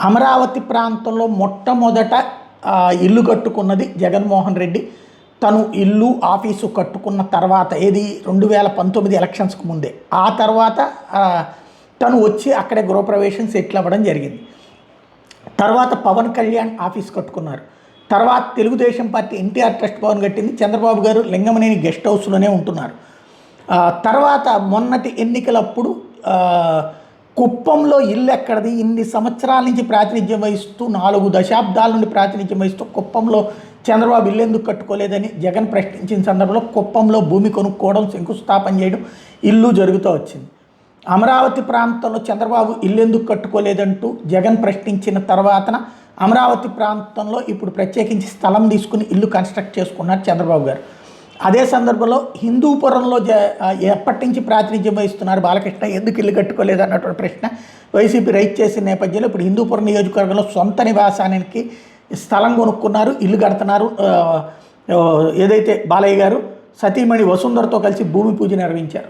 అమరావతి ప్రాంతంలో మొట్టమొదట ఇల్లు కట్టుకున్నది జగన్మోహన్ రెడ్డి. తను ఇల్లు ఆఫీసు కట్టుకున్న తర్వాత ఏది 2019 ఎలక్షన్స్కి ముందే, ఆ తర్వాత తను వచ్చి అక్కడే గృహప్రవేశం సెటిల్ అవ్వడం జరిగింది. తర్వాత పవన్ కళ్యాణ్ ఆఫీస్ కట్టుకున్నారు. తర్వాత తెలుగుదేశం పార్టీ ఎన్టీఆర్ ట్రస్ట్ భవన్ కట్టింది. చంద్రబాబు గారు లింగమనేని గెస్ట్ హౌస్లోనే ఉంటున్నారు. తర్వాత మొన్నటి ఎన్నికలప్పుడు కుప్పంలో ఇల్లు ఎక్కడిది, ఇన్ని సంవత్సరాల నుంచి ప్రాతినిధ్యం వహిస్తూ 4 దశాబ్దాల నుండి ప్రాతినిధ్యం వహిస్తూ కుప్పంలో చంద్రబాబు ఇల్లు ఎందుకు కట్టుకోలేదని జగన్ ప్రశ్నించిన సందర్భంలో కుప్పంలో భూమి కొనుక్కోవడం, శంకుస్థాపన చేయడం, ఇల్లు జరుగుతూ వచ్చింది. అమరావతి ప్రాంతంలో చంద్రబాబు ఇల్లు ఎందుకు కట్టుకోలేదంటూ జగన్ ప్రశ్నించిన తర్వాతన అమరావతి ప్రాంతంలో ఇప్పుడు ప్రత్యేకించి స్థలం తీసుకుని ఇల్లు కన్స్ట్రక్ట్ చేసుకున్నారు చంద్రబాబు గారు. అదే సందర్భంలో హిందూపురంలో ఎప్పటి నుంచి ప్రాతినిధ్యం వహిస్తున్నారు బాలకృష్ణ, ఎందుకు ఇల్లు కట్టుకోలేదు అన్నటువంటి ప్రశ్న వైసీపీ రైట్ చేసిన నేపథ్యంలో ఇప్పుడు హిందూపురం నియోజకవర్గంలో సొంత నివాసానికి స్థలం కొనుక్కున్నారు, ఇల్లు కడుతున్నారు. ఏదైతే బాలయ్య గారు సతీమణి వసుంధరతో కలిసి భూమి పూజ నిర్వహించారు.